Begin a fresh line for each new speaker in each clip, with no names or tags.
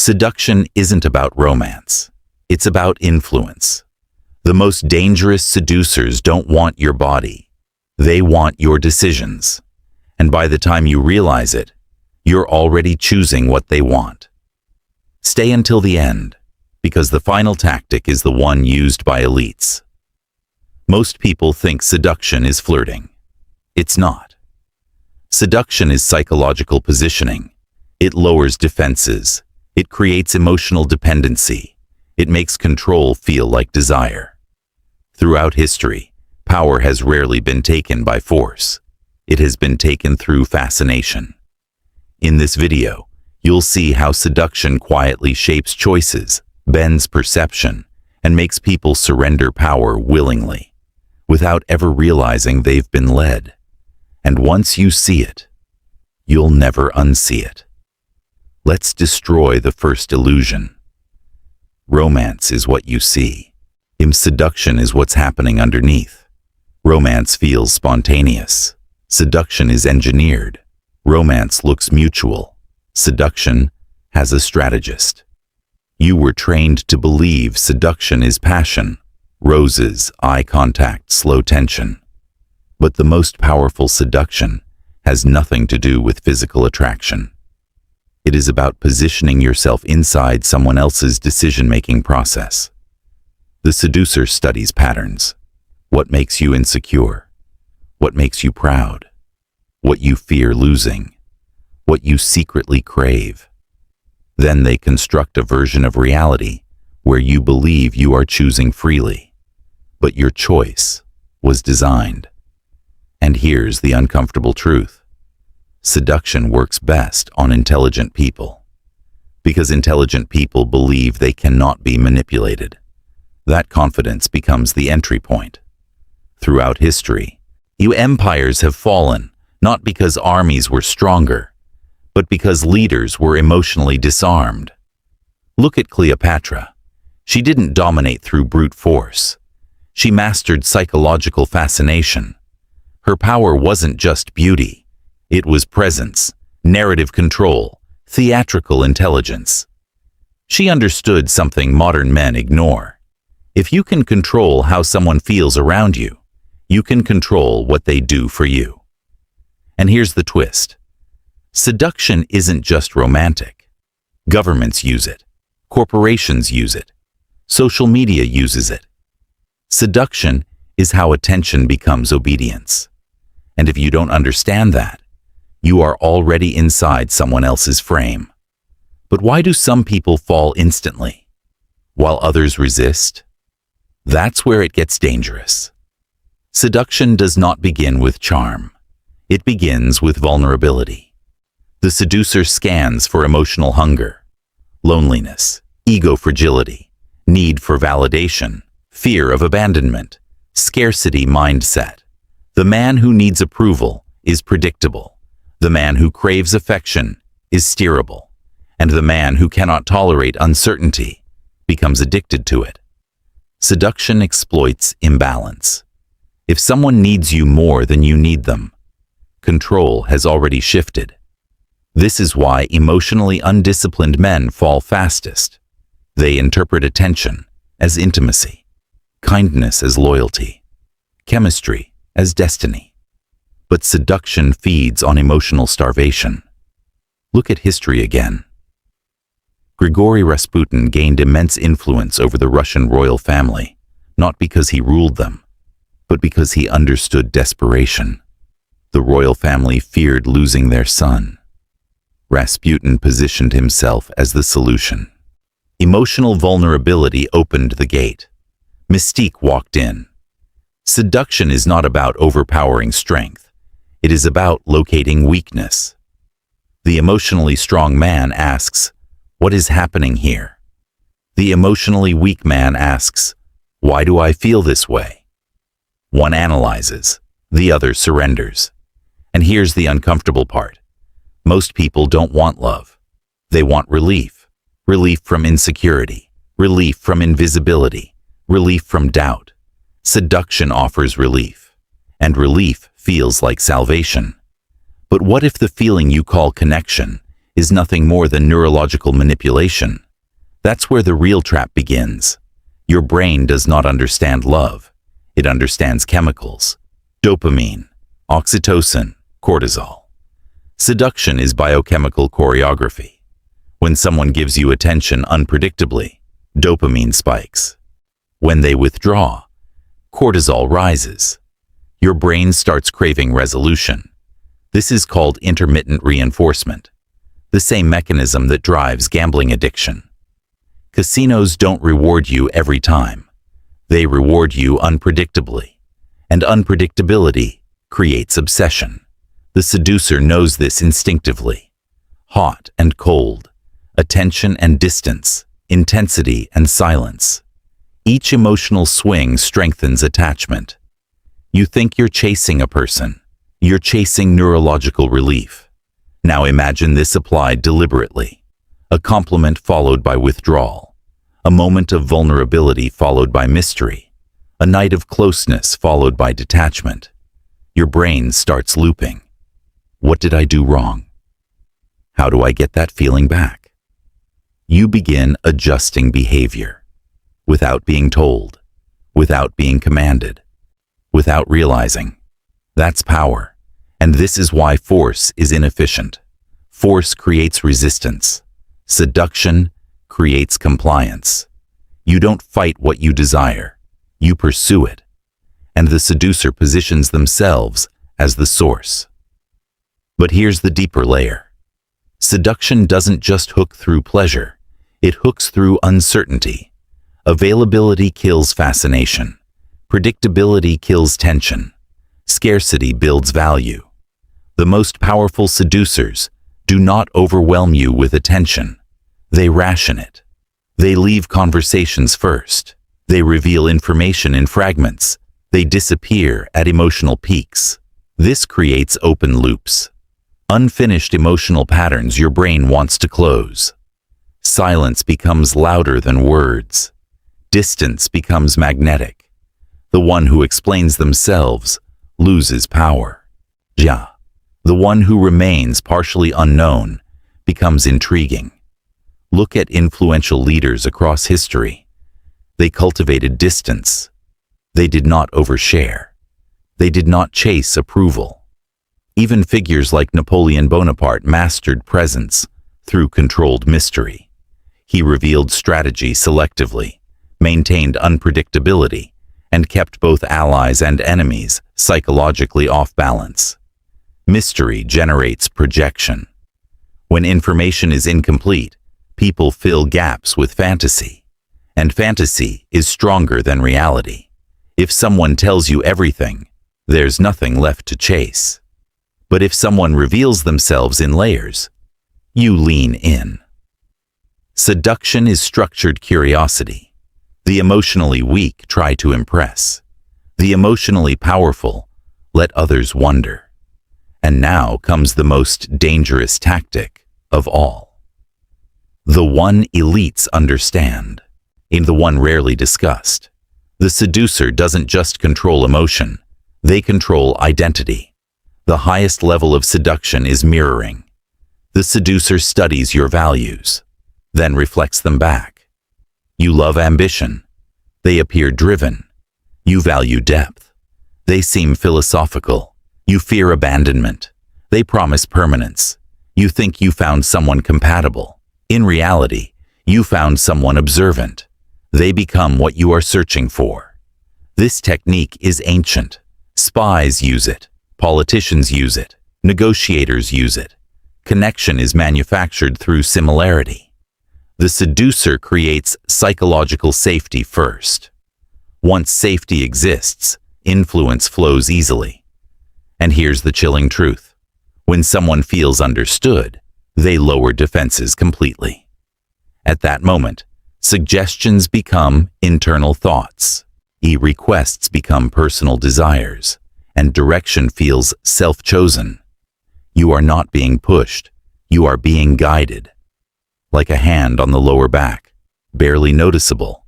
Seduction isn't about romance. It's about influence. The most dangerous seducers don't want your body. They want your decisions. And by the time you realize it, you're already choosing what they want. Stay until the end, because the final tactic is the one used by elites. Most people think seduction is flirting. It's not. Seduction is psychological positioning. It lowers defenses. It creates emotional dependency. It makes control feel like desire. Throughout history, power has rarely been taken by force. It has been taken through fascination. In this video, you'll see how seduction quietly shapes choices, bends perception, and makes people surrender power willingly, without ever realizing they've been led. And once you see it, you'll never unsee it. Let's destroy the first illusion. Romance is what you see. Seduction is what's happening underneath. Romance feels spontaneous. Seduction is engineered. Romance looks mutual. Seduction has a strategist. You were trained to believe seduction is passion, roses, eye contact, slow tension. But the most powerful seduction has nothing to do with physical attraction. It is about positioning yourself inside someone else's decision-making process. The seducer studies patterns. What makes you insecure? What makes you proud? What you fear losing? What you secretly crave? Then they construct a version of reality where you believe you are choosing freely. But your choice was designed. And here's the uncomfortable truth. Seduction works best on intelligent people. Because intelligent people believe they cannot be manipulated. That confidence becomes the entry point. Throughout history, empires have fallen, not because armies were stronger, but because leaders were emotionally disarmed. Look at Cleopatra. She didn't dominate through brute force. She mastered psychological fascination. Her power wasn't just beauty. It was presence, narrative control, theatrical intelligence. She understood something modern men ignore. If you can control how someone feels around you, you can control what they do for you. And here's the twist. Seduction isn't just romantic. Governments use it. Corporations use it. Social media uses it. Seduction is how attention becomes obedience. And if you don't understand that, you are already inside someone else's frame. But why do some people fall instantly, while others resist? That's where it gets dangerous. Seduction does not begin with charm. It begins with vulnerability. The seducer scans for emotional hunger, loneliness, ego fragility, need for validation, fear of abandonment, scarcity mindset. The man who needs approval is predictable. The man who craves affection is steerable. And the man who cannot tolerate uncertainty becomes addicted to it. Seduction exploits imbalance. If someone needs you more than you need them, control has already shifted. This is why emotionally undisciplined men fall fastest. They interpret attention as intimacy, kindness as loyalty, chemistry as destiny. But seduction feeds on emotional starvation. Look at history again. Grigory Rasputin gained immense influence over the Russian royal family, not because he ruled them, but because he understood desperation. The royal family feared losing their son. Rasputin positioned himself as the solution. Emotional vulnerability opened the gate. Mystique walked in. Seduction is not about overpowering strength. It is about locating weakness. The emotionally strong man asks, "What is happening here?" The emotionally weak man asks, "Why do I feel this way?" One analyzes, the other surrenders. And here's the uncomfortable part. Most people don't want love. They want relief. Relief from insecurity. Relief from invisibility. Relief from doubt. Seduction offers relief. And relief feels like salvation. But what if the feeling you call connection is nothing more than neurological manipulation. That's where the real trap begins. Your brain does not understand love. It understands chemicals: dopamine, oxytocin, cortisol. Seduction is biochemical choreography. When someone gives you attention unpredictably, dopamine spikes. When they withdraw, cortisol rises. Your brain starts craving resolution. This is called intermittent reinforcement, the same mechanism that drives gambling addiction. Casinos don't reward you every time. They reward you unpredictably, and unpredictability creates obsession. The seducer knows this instinctively. Hot and cold, attention and distance, intensity and silence. Each emotional swing strengthens attachment. You think you're chasing a person. You're chasing neurological relief. Now imagine this applied deliberately. A compliment followed by withdrawal. A moment of vulnerability followed by mystery. A night of closeness followed by detachment. Your brain starts looping. What did I do wrong? How do I get that feeling back? You begin adjusting behavior. Without being told. Without being commanded. Without realizing. That's power. And this is why force is inefficient. Force creates resistance. Seduction creates compliance. You don't fight what you desire. You pursue it. And the seducer positions themselves as the source. But here's the deeper layer. Seduction doesn't just hook through pleasure. It hooks through uncertainty. Availability kills fascination. Predictability kills tension. Scarcity builds value. The most powerful seducers do not overwhelm you with attention. They ration it. They leave conversations first. They reveal information in fragments. They disappear at emotional peaks. This creates open loops. Unfinished emotional patterns your brain wants to close. Silence becomes louder than words. Distance becomes magnetic. The one who explains themselves loses power. Ja. The one who remains partially unknown becomes intriguing. Look at influential leaders across history. They cultivated distance. They did not overshare. They did not chase approval. Even figures like Napoleon Bonaparte mastered presence through controlled mystery. He revealed strategy selectively, maintained unpredictability, and kept both allies and enemies psychologically off balance. Mystery generates projection. When information is incomplete, people fill gaps with fantasy. And fantasy is stronger than reality. If someone tells you everything, there's nothing left to chase. But if someone reveals themselves in layers, you lean in. Seduction is structured curiosity. The emotionally weak try to impress. The emotionally powerful let others wonder. And now comes the most dangerous tactic of all. The one elites understand, and the one rarely discussed. The seducer doesn't just control emotion, they control identity. The highest level of seduction is mirroring. The seducer studies your values, then reflects them back. You love ambition. They appear driven. You value depth. They seem philosophical. You fear abandonment. They promise permanence. You think you found someone compatible. In reality, you found someone observant. They become what you are searching for. This technique is ancient. Spies use it. Politicians use it. Negotiators use it. Connection is manufactured through similarity. The seducer creates psychological safety first. Once safety exists, influence flows easily. And here's the chilling truth. When someone feels understood, they lower defenses completely. At that moment, suggestions become internal thoughts. Requests become personal desires. And direction feels self-chosen. You are not being pushed. You are being guided. Like a hand on the lower back, barely noticeable,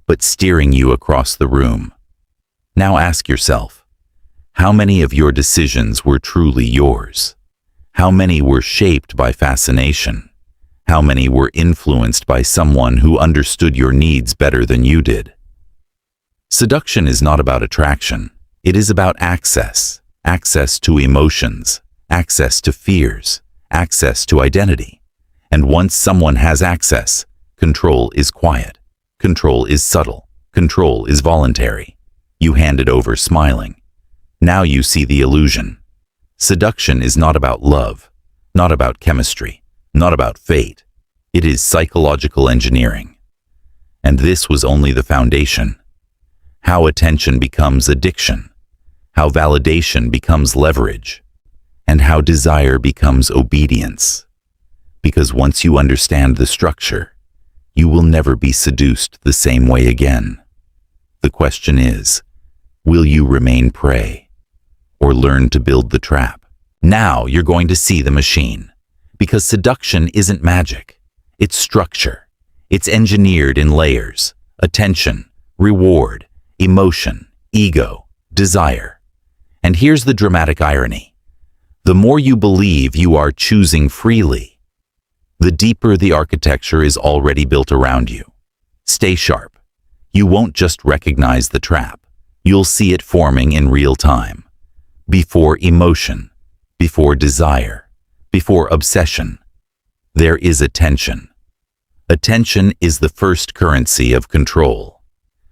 but steering you across the room. Now ask yourself, how many of your decisions were truly yours? How many were shaped by fascination? How many were influenced by someone who understood your needs better than you did? Seduction is not about attraction. It is about access. Access to emotions, access to fears, access to identity. And once someone has access, control is quiet. Control is subtle. Control is voluntary. You hand it over smiling. Now you see the illusion. Seduction is not about love, not about chemistry, not about fate. It is psychological engineering. And this was only the foundation. How attention becomes addiction, how validation becomes leverage, and how desire becomes obedience. Because once you understand the structure, you will never be seduced the same way again. The question is, will you remain prey or learn to build the trap? Now you're going to see the machine. Because seduction isn't magic. It's structure. It's engineered in layers: attention, reward, emotion, ego, desire. And here's the dramatic irony. The more you believe you are choosing freely, the deeper the architecture is already built around you. Stay sharp. You won't just recognize the trap. You'll see it forming in real time. Before emotion, before desire, before obsession, there is attention. Attention is the first currency of control.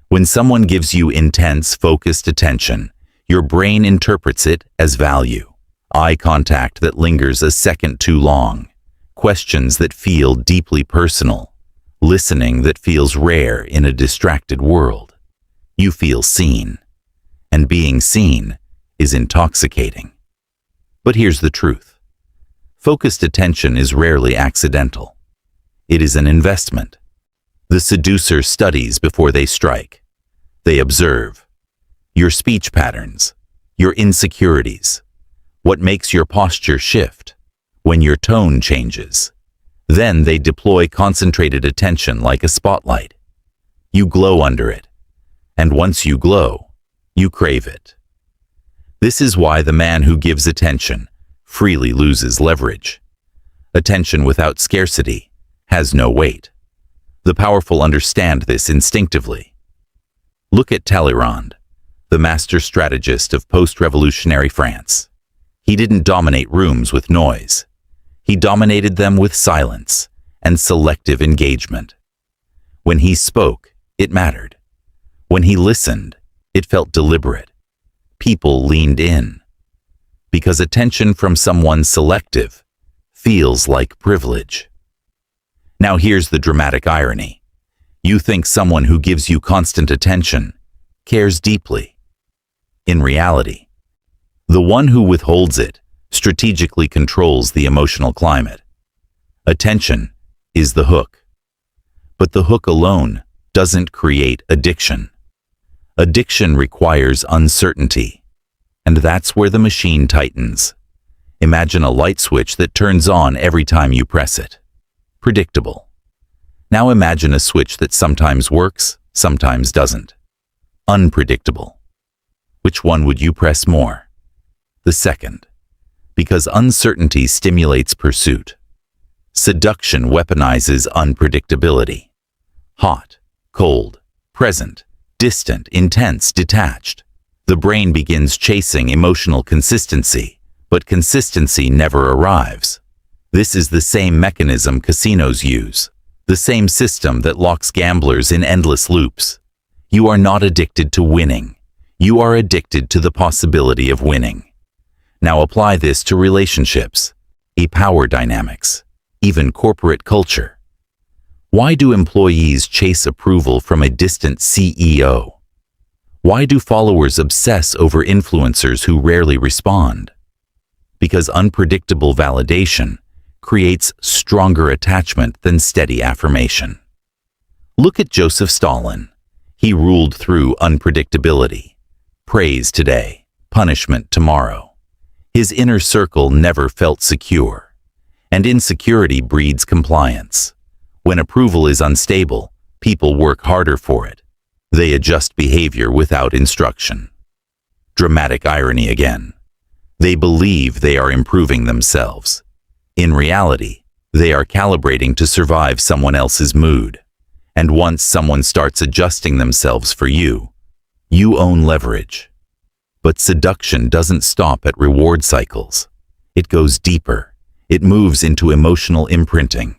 When someone gives you intense, focused attention, your brain interprets it as value. Eye contact that lingers a second too long, questions that feel deeply personal, listening that feels rare in a distracted world. You feel seen, and being seen is intoxicating. But here's the truth. Focused attention is rarely accidental. It is an investment. The seducer studies before they strike. They observe your speech patterns, your insecurities, what makes your posture shift, when your tone changes. Then they deploy concentrated attention like a spotlight. You glow under it, and once you glow, you crave it. This is why the man who gives attention freely loses leverage. Attention without scarcity has no weight. The powerful understand this instinctively. Look at Talleyrand, the master strategist of post-revolutionary France. He didn't dominate rooms with noise. He dominated them with silence and selective engagement. When he spoke, it mattered. When he listened, it felt deliberate. People leaned in. Because attention from someone selective feels like privilege. Now here's the dramatic irony. You think someone who gives you constant attention cares deeply. In reality, the one who withholds it strategically controls the emotional climate. Attention is the hook. But the hook alone doesn't create addiction. Addiction requires uncertainty, and that's where the machine tightens. Imagine a light switch that turns on every time you press it. Predictable. Now imagine a switch that sometimes works, sometimes doesn't. Unpredictable. Which one would you press more? The second. Because uncertainty stimulates pursuit. Seduction weaponizes unpredictability. Hot, cold, present, distant, intense, detached. The brain begins chasing emotional consistency, but consistency never arrives. This is the same mechanism casinos use, the same system that locks gamblers in endless loops. You are not addicted to winning. You are addicted to the possibility of winning. Now apply this to relationships, power dynamics, even corporate culture. Why do employees chase approval from a distant CEO? Why do followers obsess over influencers who rarely respond? Because unpredictable validation creates stronger attachment than steady affirmation. Look at Joseph Stalin. He ruled through unpredictability. Praise today, punishment tomorrow. His inner circle never felt secure. And insecurity breeds compliance. When approval is unstable, people work harder for it. They adjust behavior without instruction. Dramatic irony again. They believe they are improving themselves. In reality, they are calibrating to survive someone else's mood. And once someone starts adjusting themselves for you, you own leverage. But seduction doesn't stop at reward cycles. It goes deeper. It moves into emotional imprinting.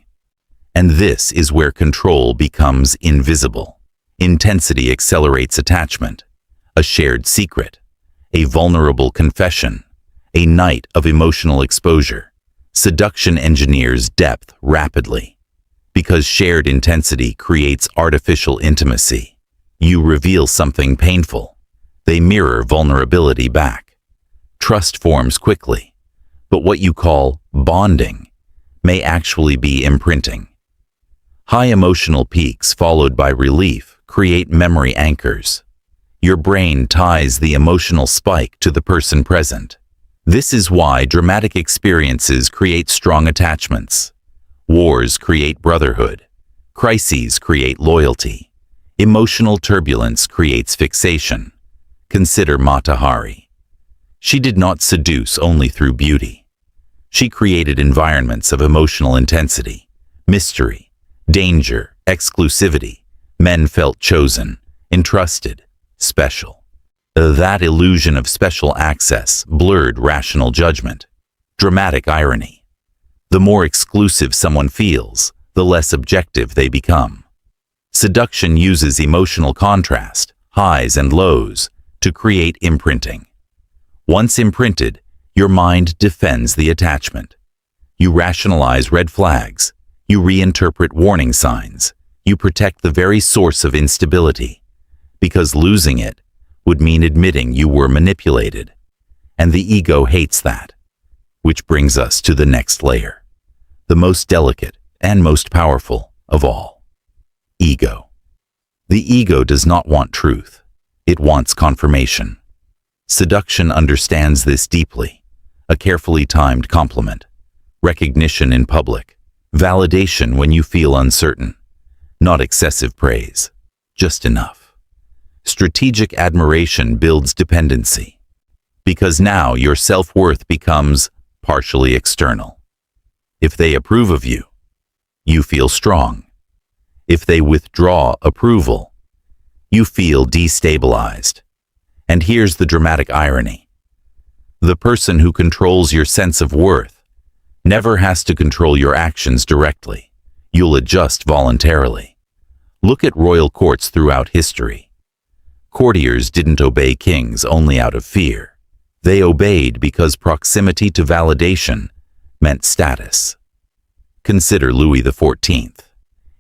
And this is where control becomes invisible. Intensity accelerates attachment, a shared secret, a vulnerable confession, a night of emotional exposure. Seduction engineers depth rapidly. Because shared intensity creates artificial intimacy. You reveal something painful. They mirror vulnerability back. Trust forms quickly. But what you call bonding may actually be imprinting. High emotional peaks followed by relief create memory anchors. Your brain ties the emotional spike to the person present. This is why dramatic experiences create strong attachments. Wars create brotherhood. Crises create loyalty. Emotional turbulence creates fixation. Consider Mata Hari. She did not seduce only through beauty. She created environments of emotional intensity, mystery, danger, exclusivity. Men felt chosen, entrusted, special. That illusion of special access blurred rational judgment. Dramatic irony. The more exclusive someone feels, the less objective they become. Seduction uses emotional contrast, highs and lows, to create imprinting. Once imprinted, your mind defends the attachment. You rationalize red flags. You reinterpret warning signs. You protect the very source of instability. Because losing it would mean admitting you were manipulated. And the ego hates that. Which brings us to the next layer. The most delicate and most powerful of all. Ego. The ego does not want truth. It wants confirmation. Seduction understands this deeply. A carefully timed compliment. Recognition in public. Validation when you feel uncertain. Not excessive praise. Just enough. Strategic admiration builds dependency. Because now your self-worth becomes partially external. If they approve of you, you feel strong. If they withdraw approval, you feel destabilized. And here's the dramatic irony. The person who controls your sense of worth never has to control your actions directly. You'll adjust voluntarily. Look at royal courts throughout history. Courtiers didn't obey kings only out of fear. They obeyed because proximity to validation meant status. Consider Louis XIV.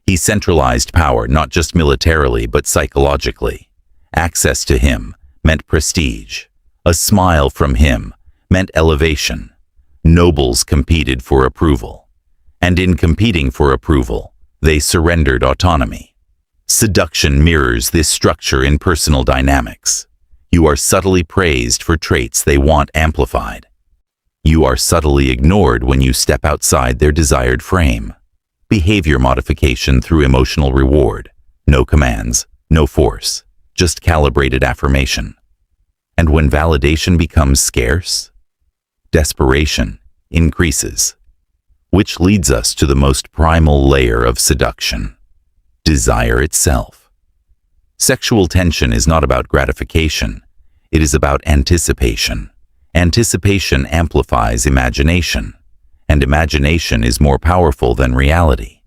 He centralized power not just militarily but psychologically. Access to him meant prestige. A smile from him meant elevation. Nobles competed for approval. And in competing for approval, they surrendered autonomy. Seduction mirrors this structure in personal dynamics. You are subtly praised for traits they want amplified. You are subtly ignored when you step outside their desired frame. Behavior modification through emotional reward. No commands, no force, just calibrated affirmation. And when validation becomes scarce, desperation increases. Which leads us to the most primal layer of seduction. Desire itself. Sexual tension is not about gratification. It is about anticipation. Anticipation amplifies imagination. And imagination is more powerful than reality.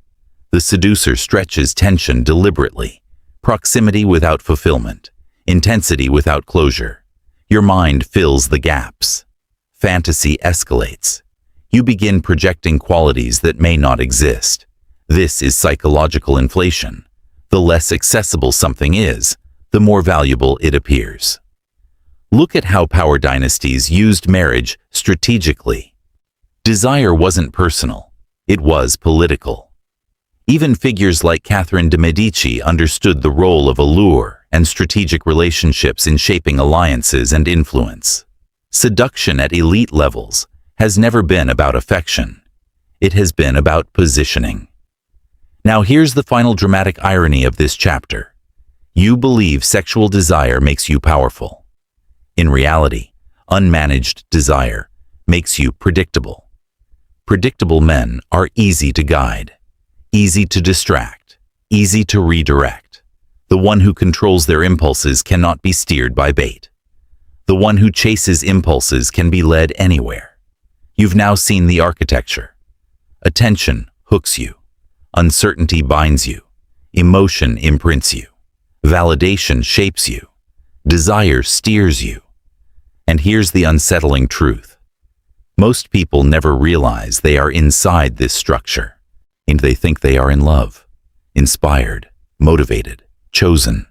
The seducer stretches tension deliberately. Proximity without fulfillment. Intensity without closure. Your mind fills the gaps. Fantasy escalates. You begin projecting qualities that may not exist. This is psychological inflation. The less accessible something is, the more valuable it appears. Look at how power dynasties used marriage strategically. Desire wasn't personal. It was political. Even figures like Catherine de' Medici understood the role of allure and strategic relationships in shaping alliances and influence. Seduction at elite levels has never been about affection. It has been about positioning. Now here's the final dramatic irony of this chapter. You believe sexual desire makes you powerful. In reality, unmanaged desire makes you predictable. Predictable men are easy to guide, easy to distract, easy to redirect. The one who controls their impulses cannot be steered by bait. The one who chases impulses can be led anywhere. You've now seen the architecture. Attention hooks you. Uncertainty binds you. Emotion imprints you. Validation shapes you. Desire steers you. And here's the unsettling truth. Most people never realize they are inside this structure, and they think they are in love, inspired, motivated, chosen,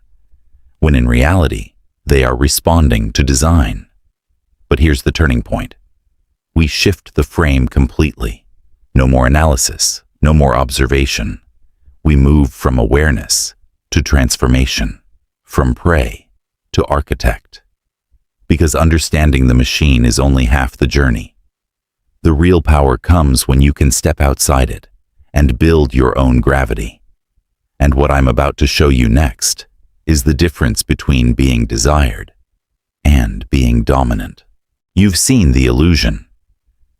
when in reality, they are responding to design. But here's the turning point. We shift the frame completely. No more analysis, no more observation. We move from awareness to transformation, from prey to architect. Because understanding the machine is only half the journey. The real power comes when you can step outside it and build your own gravity. And what I'm about to show you next is the difference between being desired and being dominant. You've seen the illusion.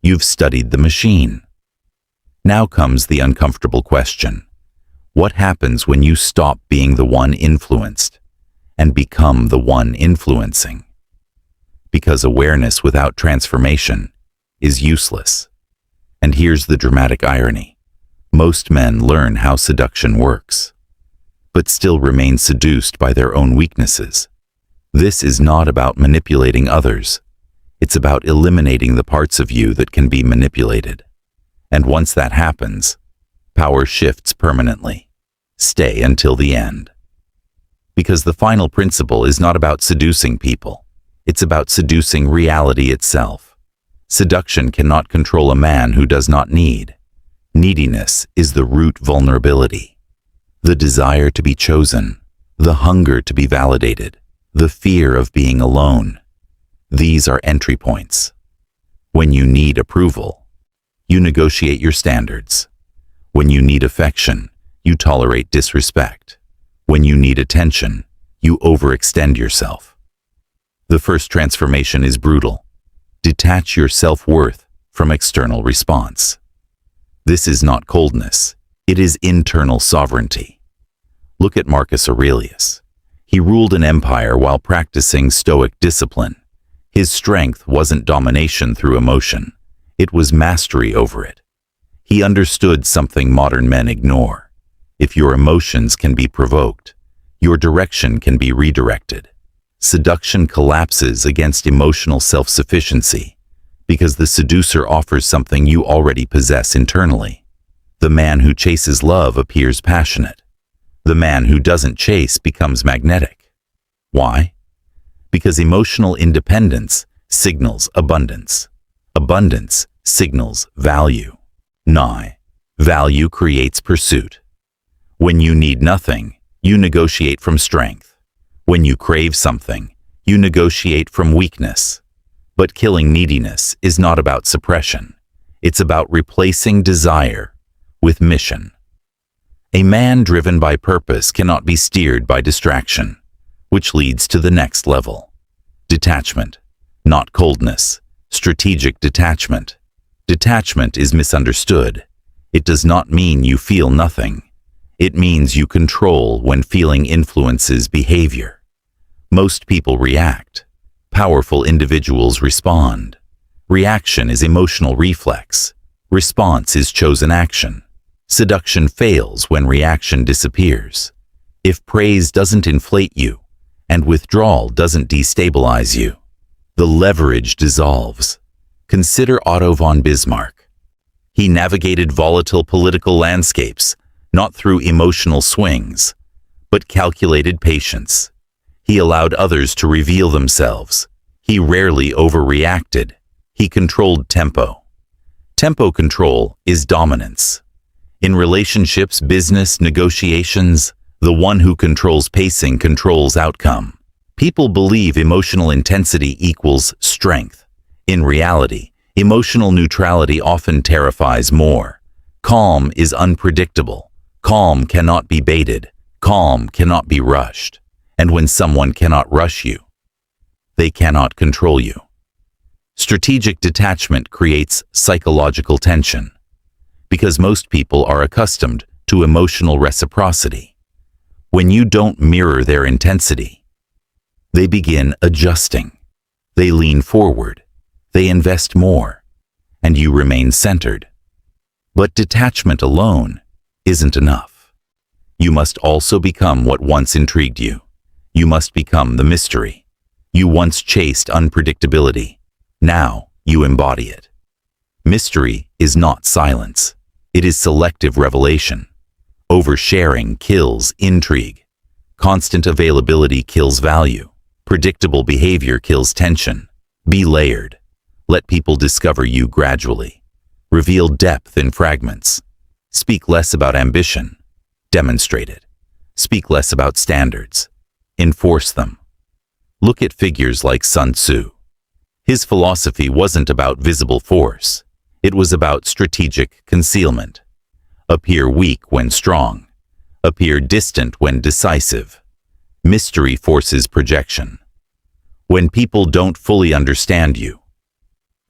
You've studied the machine. Now comes the uncomfortable question. What happens when you stop being the one influenced and become the one influencing? Because awareness without transformation is useless. And here's the dramatic irony. Most men learn how seduction works, but still remain seduced by their own weaknesses. This is not about manipulating others. It's about eliminating the parts of you that can be manipulated. And once that happens, power shifts permanently. Stay until the end. Because the final principle is not about seducing people. It's about seducing reality itself. Seduction cannot control a man who does not need. Neediness is the root vulnerability. The desire to be chosen, the hunger to be validated, the fear of being alone. These are entry points. When you need approval, you negotiate your standards. When you need affection, you tolerate disrespect. When you need attention, you overextend yourself. The first transformation is brutal. Detach your self-worth from external response. This is not coldness. It is internal sovereignty. Look at Marcus Aurelius. He ruled an empire while practicing Stoic discipline. His strength wasn't domination through emotion. It was mastery over it. He understood something modern men ignore. If your emotions can be provoked, your direction can be redirected. Seduction collapses against emotional self-sufficiency because the seducer offers something you already possess internally. The man who chases love appears passionate. The man who doesn't chase becomes magnetic. Why? Because emotional independence signals abundance. Abundance signals value. Value creates pursuit. When you need nothing, you negotiate from strength. When you crave something, you negotiate from weakness. But killing neediness is not about suppression. It's about replacing desire with mission. A man driven by purpose cannot be steered by distraction, which leads to the next level. Detachment, not coldness. Strategic detachment. Detachment is misunderstood. It does not mean you feel nothing. It means you control when feeling influences behavior. Most people react. Powerful individuals respond. Reaction is emotional reflex. Response is chosen action. Seduction fails when reaction disappears. If praise doesn't inflate you, and withdrawal doesn't destabilize you, the leverage dissolves. Consider Otto von Bismarck. He navigated volatile political landscapes, not through emotional swings, but calculated patience. He allowed others to reveal themselves. He rarely overreacted. He controlled tempo. Tempo control is dominance. In relationships, business, negotiations, the one who controls pacing controls outcome. People believe emotional intensity equals strength. In reality, emotional neutrality often terrifies more. Calm is unpredictable. Calm cannot be baited. Calm cannot be rushed. And when someone cannot rush you, they cannot control you. Strategic detachment creates psychological tension because most people are accustomed to emotional reciprocity. When you don't mirror their intensity, they begin adjusting. They lean forward. They invest more, and you remain centered. But detachment alone isn't enough. You must also become what once intrigued you. You must become the mystery. You once chased unpredictability. Now you embody it. Mystery is not silence. It is selective revelation. Oversharing kills intrigue. Constant availability kills value. Predictable behavior kills tension. Be layered. Let people discover you gradually. Reveal depth in fragments. Speak less about ambition. Demonstrate it. Speak less about standards. Enforce them. Look at figures like Sun Tzu. His philosophy wasn't about visible force. It was about strategic concealment. Appear weak when strong. Appear distant when decisive. Mystery forces projection. When people don't fully understand you,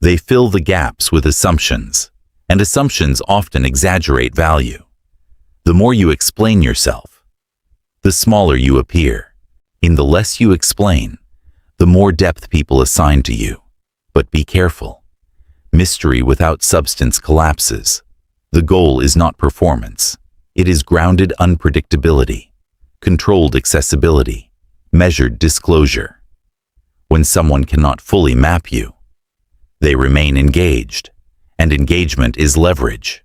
they fill the gaps with assumptions, and assumptions often exaggerate value. The more you explain yourself, the smaller you appear. In the less you explain, the more depth people assign to you. But be careful. Mystery without substance collapses. The goal is not performance. It is grounded unpredictability, controlled accessibility, measured disclosure. When someone cannot fully map you, they remain engaged, and engagement is leverage.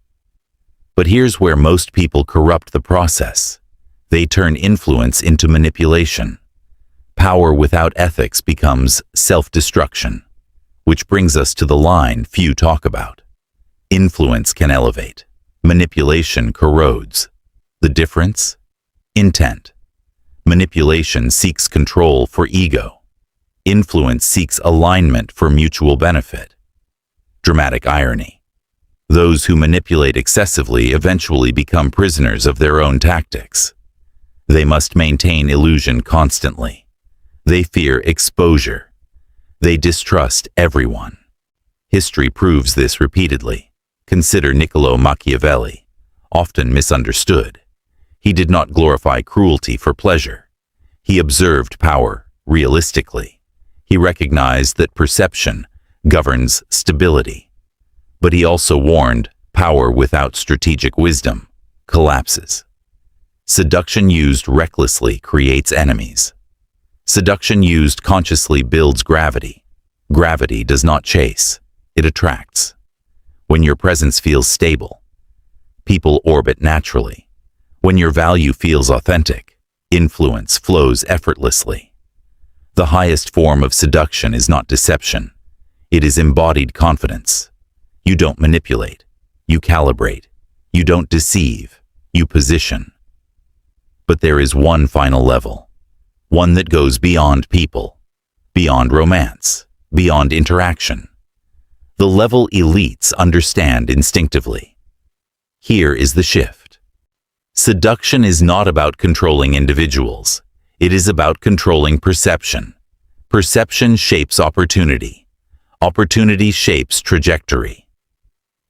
But here's where most people corrupt the process. They turn influence into manipulation. Power without ethics becomes self-destruction, which brings us to the line few talk about. Influence can elevate. Manipulation corrodes. The difference? Intent. Manipulation seeks control for ego. Influence seeks alignment for mutual benefit. Dramatic irony. Those who manipulate excessively eventually become prisoners of their own tactics. They must maintain illusion constantly. They fear exposure. They distrust everyone. History proves this repeatedly. Consider Niccolò Machiavelli, often misunderstood. He did not glorify cruelty for pleasure. He observed power realistically. He recognized that perception governs stability. But he also warned, power without strategic wisdom collapses. Seduction used recklessly creates enemies. Seduction used consciously builds gravity. Gravity does not chase, it attracts. When your presence feels stable, people orbit naturally. When your value feels authentic, influence flows effortlessly. The highest form of seduction is not deception. It is embodied confidence. You don't manipulate. You calibrate. You don't deceive. You position. But there is one final level. One that goes beyond people, beyond romance, beyond interaction. The level elites understand instinctively. Here is the shift. Seduction is not about controlling individuals. It is about controlling perception. Perception shapes opportunity. Opportunity shapes trajectory.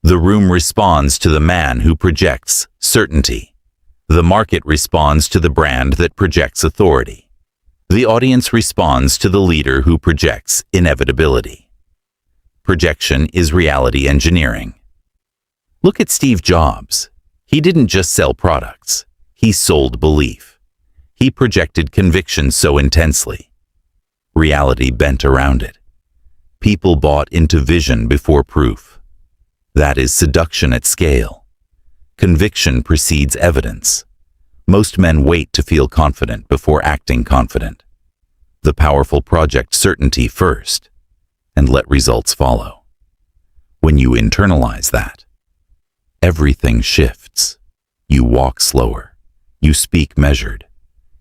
The room responds to the man who projects certainty. The market responds to the brand that projects authority. The audience responds to the leader who projects inevitability. Projection is reality engineering. Look at Steve Jobs. He didn't just sell products. He sold belief. He projected conviction so intensely. Reality bent around it. People bought into vision before proof. That is seduction at scale. Conviction precedes evidence. Most men wait to feel confident before acting confident. The powerful project certainty first, and let results follow. When you internalize that, everything shifts. You walk slower. You speak measured.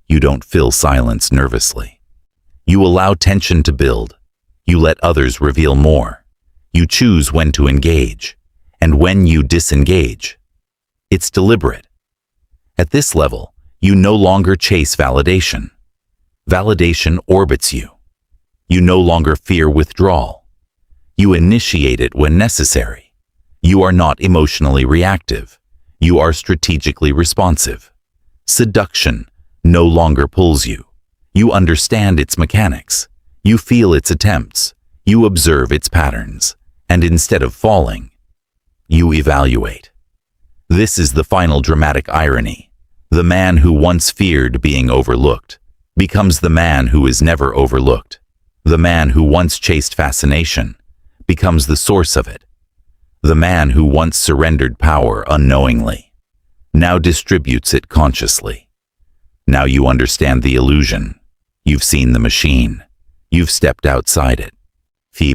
You don't fill silence nervously. You allow tension to build. You let others reveal more. You choose when to engage, and when you disengage. It's deliberate. At this level, you no longer chase validation. Validation orbits you. You no longer fear withdrawal. You initiate it when necessary. You are not emotionally reactive. You are strategically responsive. Seduction no longer pulls you. You understand its mechanics. You feel its attempts. You observe its patterns. And instead of falling, you evaluate. This is the final dramatic irony. The man who once feared being overlooked becomes the man who is never overlooked. The man who once chased fascination becomes the source of it. The man who once surrendered power unknowingly now distributes it consciously. Now you understand the illusion. You've seen the machine. You've stepped outside it.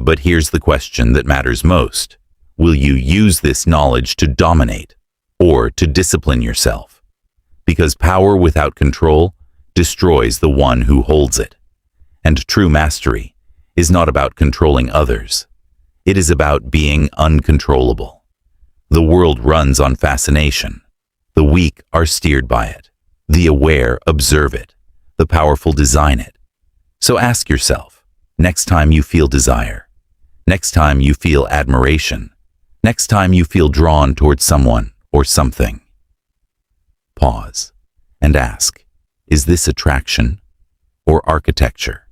But here's the question that matters most. Will you use this knowledge to dominate or to discipline yourself? Because power without control destroys the one who holds it. And true mastery is not about controlling others. It is about being uncontrollable. The world runs on fascination. The weak are steered by it. The aware observe it. The powerful design it. So ask yourself, next time you feel desire, next time you feel admiration, next time you feel drawn towards someone or something, pause and ask, is this attraction or architecture?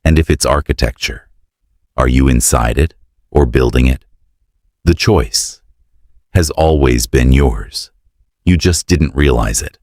And if it's architecture, are you inside it or building it? The choice has always been yours. You just didn't realize it.